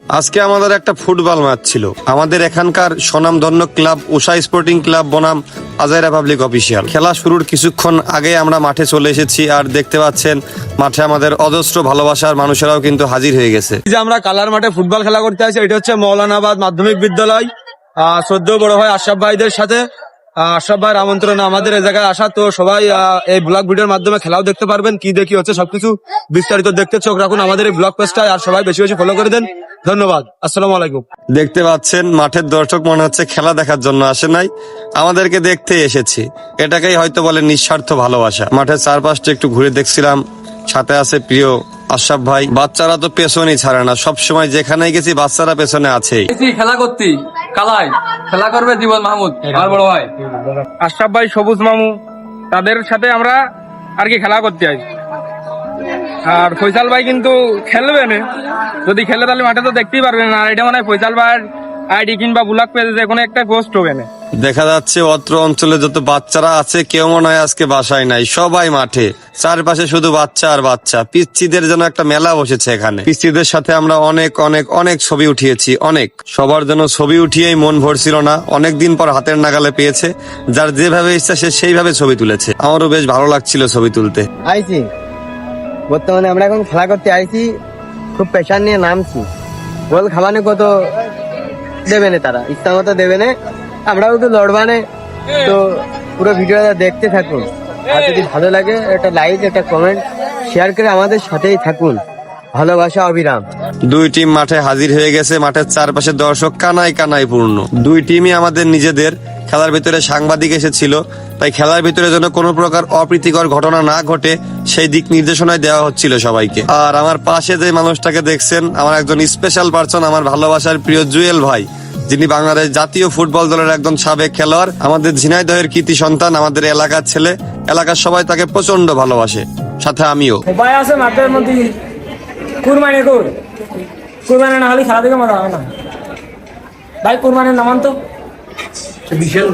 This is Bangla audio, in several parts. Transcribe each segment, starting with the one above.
আজকে আমাদের একটা ফুটবল ম্যাচ ছিল। আমাদের এখানকার স্বনামধন্য ক্লাব উষা স্পোর্টিং ক্লাব বনাম আজাইরা পাবলিক অফিসিয়াল। খেলা শুরুর কিছুক্ষণ আগে আমরা মাঠে চলে এসেছি, আর দেখতে পাচ্ছেন মাঠে আমাদের অজস্র ভালোবাসার মানুষেরাও কিন্তু হাজির হয়ে গেছে। যে আমরা কালার মাঠে ফুটবল খেলা করতে আসি, এটা হচ্ছে মৌলানাবাদ মাধ্যমিক বিদ্যালয়। শ্রদ্ধেয় বড় ভাই আশরাফ ভাইদের সাথে আশরাফ ভাইয়ের আমন্ত্রণে আমাদের এই জায়গায় আসা। তো সবাই এই ব্লগ ভিডিওর মাধ্যমে খেলাও দেখতে পারবেন, কি দেখি হচ্ছে সবকিছু বিস্তারিত দেখতে চোখ রাখুন আমাদের এই ব্লগ পেজটায়, আর সবাই বেশি বেশি ফলো করে দেন। ধন্যবাদ, আসসালামু আলাইকুম। দেখতে পাচ্ছেন মাঠের দর্শক মনে হচ্ছে খেলা দেখার জন্য আসে নাই, আমাদেরকে দেখতে এসেছে। এটাকেই হয়তো বলে নিঃস্বার্থ ভালোবাসা। মাঠের চারপাশটা একটু ঘুরে দেখছিলাম, সাথে আছে প্রিয় আশরাফ ভাই। বাচ্চারা তো পেছনেই ছাড়ে না, সবসময় যেখানেই গেছি বাচ্চারা পেছনে আছেই। খেলা করতি কালাই খেলা করবে জীবন মাহমুদ আর বড় ভাই আশরাফ ভাই, সবুজ মামু, তাদের সাথে আমরা আর কি খেলা করতে আছি। আর ফয়সাল ভাই কিন্তু খেলবে না, যদি খেলে তাহলে মাঠে তো দেখতেই পারবেন না। আর এটা মানে ফয়সাল ভাইয়ের আইডি কিংবা ব্লগ পেজে যে কোনো একটা পোস্ট হবে না। দেখা যাচ্ছে অত্র অঞ্চলে যত বাচ্চারা আছে কেউ মনে হয় আজকে বাসায় নাই, সবাই মাঠে। চারপাশে শুধু বাচ্চা আর বাচ্চা। পিচ্চিদের জন্য একটা মেলা বসেছে এখানে। পিচ্চিদের সাথে আমরা অনেক অনেক অনেক ছবি উঠিয়েছি, অনেক। সবার জন্য ছবি উঠিয়েই মন ভরছিল না, অনেকদিন পর হাতের নাগালে পেয়েছে। যার যেভাবে ইচ্ছা সে সেইভাবে ছবি তুলেছে। আমারও বেশ ভালো লাগছিল ছবি তুলতে। আইছি বর্তমানে আমরা এখন খেলা করতে আইছি, খুব প্রেশার নিয়ে নামছি। গোল খাওয়ানো কত দেবে না, তারা ইচ্ছা মতো দেবে না, আমরাও একটু লড়বানে। তো পুরো ভিডিওটা দেখতে থাকুন, আর যদি ভালো লাগে একটা লাইক একটা কমেন্ট শেয়ার করে আমাদের সাথেই থাকুন। ভালোবাসা অবিরাম। দুই টিম মাঠে হাজির হয়ে গেছে। মাঠের চারপাশে দর্শক কানায় কানায় পূর্ণ। দুই টিমই আমাদের নিজেদের। খেলার ভিতরে সাংবাদিক এসেছিল, তাই খেলার ভিতরে যেন কোনো প্রকার অপ্রীতিকর ঘটনা না ঘটে সেই দিক নির্দেশনায় দেওয়া হচ্ছিল সবাইকে। আর আমার পাশে যে মানুষটাকে দেখছেন, আমার একজন স্পেশাল পার্সন, আমার ভালোবাসার প্রিয় জুয়েল ভাই, যিনি বাংলাদেশ জাতীয় ফুটবল দলের একজন সাবেক খেলোয়াড়, আমাদের ঝিনাইদহের কৃতি সন্তান, আমাদের এলাকার ছেলে। এলাকার সবাই তাকে প্রচন্ড ভালোবাসে, সাথে আমিও। ভাই আছে মাঠের মধ্যে কুরবানি কর, কুরবানি না হলে খেলা দেখে মজা হবে না ভাই। কুরবানির নামান তো বিশাল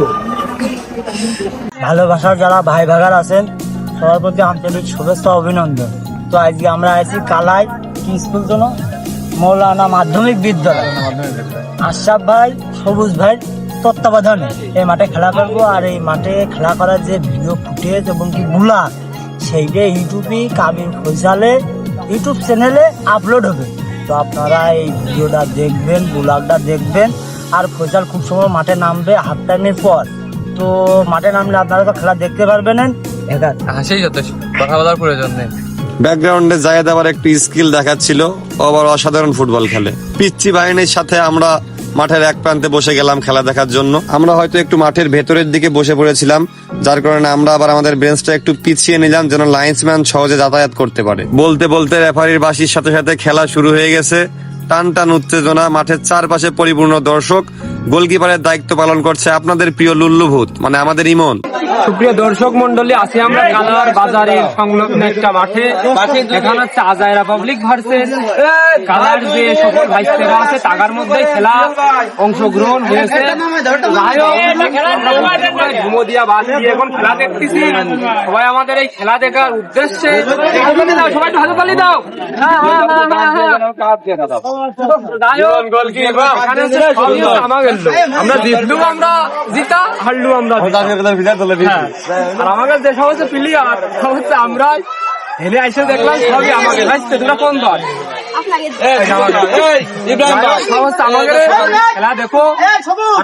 ভালোবাসার যারা ভাই ভাগার আছেন সবার প্রতি আন্তরিক শুভেচ্ছা অভিনন্দন। তো আজকে আমরা আছি কালাই কি স্কুল জন্য মৌলানা মাধ্যমিক বিদ্যালয়। আশরাফ ভাই সবুজ ভাই তত্ত্বাবধানে এই মাঠে খেলা করবো। আর এই মাঠে খেলা করার যে ভিডিও ফুটেজ এবং কি গুলা, সেইটা ইউটিউবে কাবির ফয়সালের ইউটিউব চ্যানেলে আপলোড হবে। তো আপনারা এই ভিডিওটা দেখবেন, ব্লগটা দেখবেন। আর ফয়সাল খুব সময় মাঠে নামবে হাফ টাইমের পর। তো মাঠে নামলে আপনারা তো খেলা দেখতে পারবেন। হাসিই যথেষ্ট, কথা বলার প্রয়োজন নেই। ব্যাকগ্রাউন্ডে জায়েদ আবার একটু স্কিল দেখাচ্ছিল, ও আবার অসাধারণ ফুটবল খেলে। পিচ্চি বাহিনীর সাথে আমরা মাঠের এক প্রান্তে বসে গেলাম খেলা দেখার জন্য। আমরা হয়তো একটু মাঠের ভেতরের দিকে বসে পড়েছিলাম, যার কারণে আমরা আবার আমাদের বেঞ্চটা একটু পিছিয়ে নিলাম যেন লাইন্সম্যান সহজে যাতায়াত করতে পারে। বলতে বলতে রেফারির বাঁশির সাথে সাথে খেলা শুরু হয়ে গেছে। টান টান উত্তেজনা, মাঠের চারপাশে পরিপূর্ণ দর্শক। গোলকিপারের দায়িত্ব পালন করছে আপনাদের প্রিয় লুল্লু ভূত, মানে আমাদের ইমন। সুপ্রিয় দর্শক মন্ডলী, আছি আমরা কালার বাজারের সংলগ্ন একটা মাঠে। এখানে হচ্ছে আজাইরা পাবলিক ভার্সেস কালার যে সকল ভাইসেরা আছে তার মধ্যে খেলা অংশগ্রহণ হয়েছে। ঘুমোদিয়া বাদ দিয়ে এখন খেলা দেখতেছি। সবাই আমাদের এই খেলা দেখার উদ্দেশ্যে সবাই হাতে তালি দাও। আমরা জিতলু, আমরা জিতা, হারলু আমরা। আর আমাদের যে সমস্ত প্লেয়ার সব হচ্ছে আমরা হেলে এসে দেখলাম সবই আমাকে ভাইছে। তোমরা কোন দল? খেলা দেখো,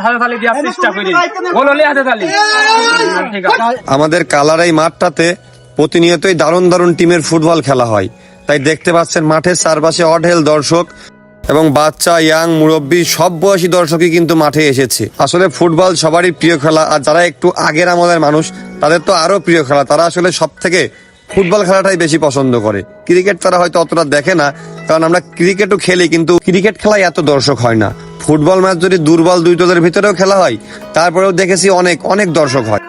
হাতে তালি দেওয়ার চেষ্টা করি। গোল হলে হাতে তালি। আমাদের কালার এই মাঠটাতে প্রতিনিয়তই দারুণ দারুণ টিমের ফুটবল খেলা হয়, তাই দেখতে পাচ্ছেন মাঠের চারপাশে অঢেল দর্শক এবং বাচ্চা, ইয়াং, মুরব্বী সব বয়সী দর্শকই কিন্তু মাঠে এসেছে। আসলে ফুটবল সবারই প্রিয় খেলা, আর যারা একটু আগের আমাদের মানুষ তাদের তো আরো প্রিয় খেলা। তারা আসলে সব থেকে ফুটবল খেলাটাই বেশি পছন্দ করে। ক্রিকেট তারা হয়তো অতটা দেখে না, কারণ আমরা ক্রিকেটও খেলি, কিন্তু ক্রিকেট খেলায় এত দর্শক হয় না। ফুটবল ম্যাচ যদি দুর্বল দুই দলের ভিতরেও খেলা হয়, তারপরেও দেখেছি অনেক অনেক দর্শক হয়।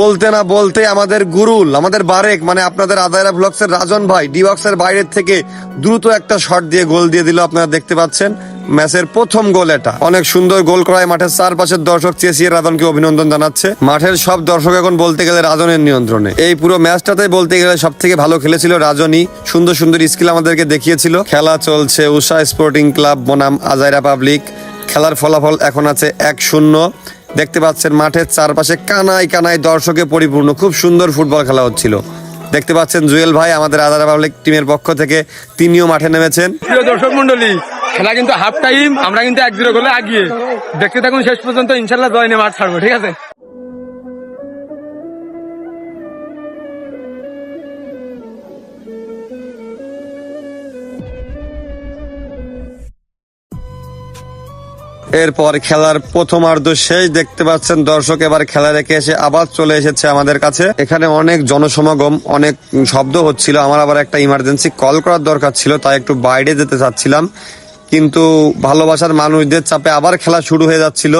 বলতে না বলতে আমাদের গুরুল, আমাদের বারেক, মানে আপনাদের আদায়রা ব্লগসের রাজন ভাই ডি বক্সের বাইরের থেকে দ্রুত একটা শট দিয়ে গোল দিয়ে দিল। আপনারা দেখতে পাচ্ছেন ম্যাচের প্রথম গোল এটা। অনেক সুন্দর গোল করায় মাঠের চারপাশের দর্শক চেঁচিয়ে রাজনকে অভিনন্দন জানাচ্ছে। মাঠের সব দর্শক এখন বলতে গেলে রাজনের নিয়ন্ত্রণে। এই পুরো ম্যাচটাতে বলতে গেলে সব থেকে ভালো খেলেছিল রাজনই। সুন্দর সুন্দর স্কিল আমাদেরকে দেখিয়েছিল। খেলা চলছে উষা স্পোর্টিং ক্লাব বনাম আজাইরা পাবলিক। খেলার ফলাফল এখন আছে 1-0। দেখতে পাচ্ছেন মাঠের চারপাশে কানায় কানায় দর্শকে পরিপূর্ণ। খুব সুন্দর ফুটবল খেলা হচ্ছিল। দেখতে পাচ্ছেন জুয়েল ভাই আমাদের আজাইরা পাবলিক টিমের পক্ষ থেকে তিনিও মাঠে নেমেছেন। প্রিয় দর্শক মন্ডলী, খেলা কিন্তু হাফ টাইম, আমরা কিন্তু 1-0 গোলে আগিয়ে। দেখতে থাকুন শেষ পর্যন্ত, ইনশাল্লাহ জয় নিয়ে মাঠ ছাড়বো, ঠিক আছে। এরপর খেলার প্রথমার্ধ শেষ। দেখতে পাচ্ছেন দর্শক এবার খেলা রেখে এসে আবার চলে এসেছে আমাদের কাছে। এখানে অনেক জনসমাগম, অনেক শব্দ হচ্ছিল। আমার আবার একটা ইমার্জেন্সি কল করার দরকার ছিল, তাই একটু বাইরে যেতে চাচ্ছিলাম, কিন্তু ভালোবাসার মানুষদের চাপে আবার খেলা শুরু হয়ে যাচ্ছিল।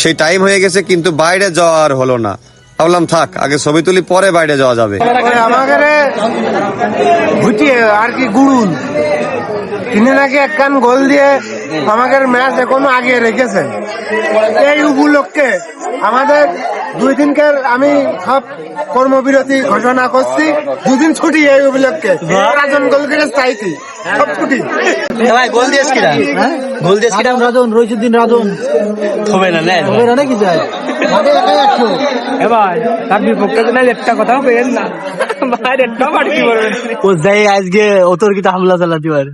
সেই টাইম হয়ে গেছে, কিন্তু বাইরে যাওয়া আর হলো না। ভাবলাম থাক, আগে ছবি তুলি, পরে বাইরে যাওয়া যাবে। আমাদের ঘুটিয়ে আর কি গুড়ুল তিনি নাকি এক কান গোল দিয়ে আমাদের ম্যাচ এখনো আগে রেখেছেন। এই উপলক্ষে আমাদের 2 দিনকার আমি সব কর্মবিরতি ঘোষণা করছি। 2 দিন ছুটি এই উপলক্ষে। রাজন গোল করে চাইছি সব ছুটি। ভাই গোল দিয়েছ কিরা? গোল দিয়েছ কিরা? রাজন রইসুদ্দিন রাজন হবে না কি যায় ভাই তার বিপক্ষে তো একটা কথাও পেয়েন না ভাই, একটা মার কি বলবেন ও যাই আজকে অতর্কিত হামলা চালাতে পারে।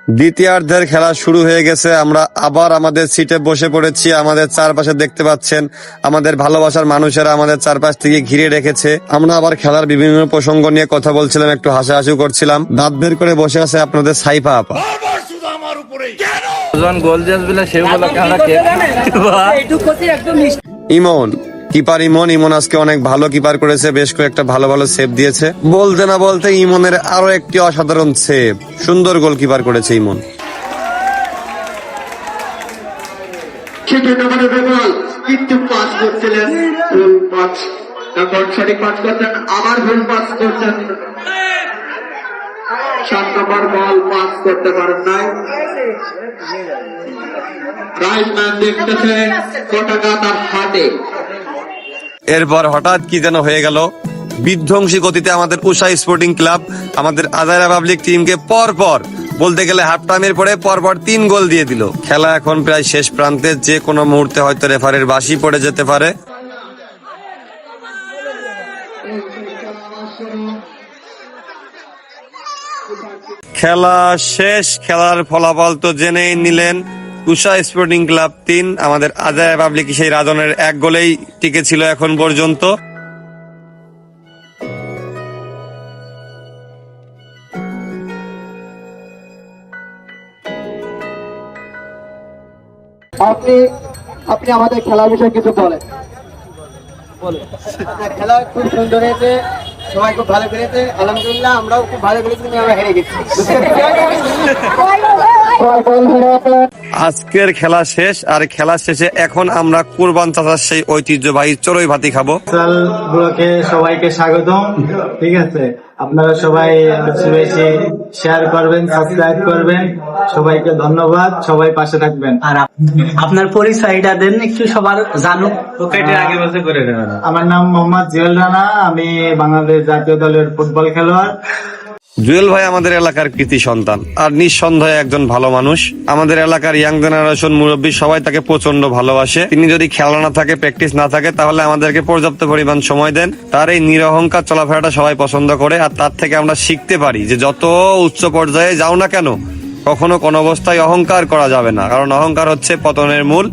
দ্বিতীয়ার্ধের খেলা শুরু হয়ে গেছে। আমরা আবার আমাদের সিটে বসে পড়েছি। আমাদের চারপাশে দেখতে পাচ্ছেন আমাদের ভালোবাসার মানুষেরা আমাদের চারপাশ থেকে ঘিরে রেখেছে। আমরা আবার খেলার বিভিন্ন প্রসঙ্গ নিয়ে কথা বলছিলাম, একটু হাসাহাসি করছিলাম। দাঁত বের করে বসে আছে আপনাদের সাইফা আপা। গোল দিয়ে আসবে সে উপলক্ষে আমরা কেক ইমন কিপার, ইমন আজকে অনেক ভালো কিপার করেছে, বেশ কয়েকটা ভালো ভালো সেভ দিয়েছে। বলতে না বলতে ইমনের আরো একটি অসাধারণ সেভ। সুন্দর গোল কিপার করেছে ইমন। কিন্তু পাস করছিলেন, ভুল পাস, তারপর সঠিক পাস করছেন, আবার ভুল পাস করছেন। 7 নম্বর বল পাস করতে পারেন নাই। রাইট ম্যান দেখতেছে কটাকা তার হাতে। এরপর হঠাৎ কি যেন হয়ে গেল। বিধ্বংসী গতিতে আমাদের উষা স্পোর্টিং ক্লাব আমাদের আজাইরা পাবলিক টিমকে পরপর বলতে গেলে হাফ টাইমের পরে পরপর 3 গোল দিয়ে দিল। খেলা এখন প্রায় শেষ প্রান্তে। যে কোনো মুহূর্তে হয়তো রেফারির বাঁশি পড়ে যেতে পারে। খেলা শেষ। খেলার ফলাফল তো জেনেই নিলেন। উষা স্পোর্টিং ক্লাব 3, আমাদের আজাইরা পাবলিক সেই রাজনের 1 গোলেই টিকে ছিল এখন পর্যন্ত। আপনি আমাদের খেলার বিষয়ে কিছু বলেন। খেলা খুব সুন্দর হয়েছে, সবাই খুব ভালো খেলেছে, আলহামদুলিল্লাহ। আমরাও খুব ভালো খেলেছি, কিন্তু আমরা হেরে গেছি। আজকের খেলা শেষ। আর খেলা শেষে এখন আমরা কুরবান চাচার সেই ঐতিহ্যবাহী চড়ুই ভাতি খাবো। ব্লকে সবাইকে স্বাগতম। ঠিক আছে, আপনারা সবাই বেশি শেয়ার করবেন, সাবস্ক্রাইব করবেন। সবাইকে ধন্যবাদ, সবাই পাশে থাকবেন। আর আপনার পরিচয়টা দেন একটু, সবার জানুক। আমার নাম মোহাম্মদ জুয়েল রানা, আমি বাংলাদেশ জাতীয় দলের ফুটবল খেলোয়াড়। জুয়েল ভাই আমাদের এলাকার কৃতি সন্তান আর নিঃসন্দেহে একজন ভালো মানুষ। আমাদের এলাকার ইয়াং জেনারেশন মুরব্বী সবাই তাকে প্রচন্ড ভালোবাসে। তিনি যদি খেলা না থাকে, প্র্যাকটিস না থাকে, তাহলে আমাদেরকে পর্যাপ্ত পরিমাণ সময় দেন। তার এই নিরহংকার চলাফেরাটা সবাই পছন্দ করে। আর তার থেকে আমরা শিখতে পারি যে যত উচ্চ পর্যায়ে যাও না কেন, কখনো কোনো অবস্থায় অহংকার করা যাবে না, কারণ অহংকার হচ্ছে পতনের মূল।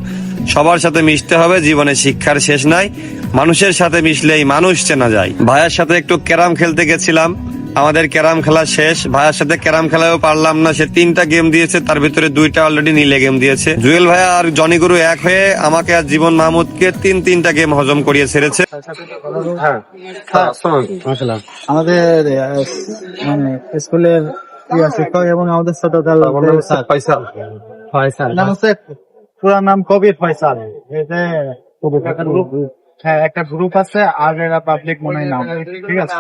সবার সাথে মিশতে হবে, জীবনে শিক্ষার শেষ নাই। মানুষের সাথে মিশলেই মানুষ চেনা যায়। ভাইয়ের সাথে একটু ক্যারাম খেলতে গেছিলাম, আমাদের ক্যারাম খেলা শেষ। ভাইয়ের সাথে ক্যারাম খেলাও পারলাম না, সে 3টা গেম দিয়েছে, তার ভিতরে 2টা অলরেডি নীলে গেম দিয়েছে। জুয়েল ভাইয়া আর জনি গুরু এক হয়ে আমাকে আর জীবন মাহমুদকে 3টা গেম হজম করিয়ে ছেড়েছে। আমাদের মানে স্কুলের শিক্ষক এবং আমাদের ছোট নাম হচ্ছে পুরা নাম কবির ফয়সাল। হ্যাঁ, একটা গ্রুপ আছে আজাইরা পাবলিক মনে হয় নাম। ঠিক আছে,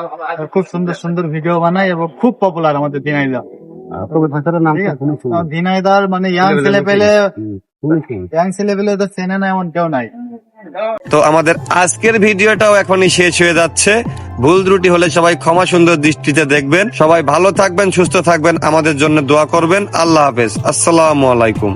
খুব সুন্দর সুন্দর ভিডিও বানায় এবং খুব পপুলার আমাদের দিনাইদা। ঝিনাইদার মানে ইয়াং ছেলে পেলে তো চেনে না এমন কেউ নাই। তো আমাদের আজকের ভিডিওটাও এখনই শেষ হয়ে যাচ্ছে। ভুল ত্রুটি হলে সবাই ক্ষমা সুন্দর দৃষ্টিতে দেখবেন। সবাই ভালো থাকবেন, সুস্থ থাকবেন, আমাদের জন্য দোয়া করবেন। আল্লাহ হাফেজ, আসসালামু আলাইকুম।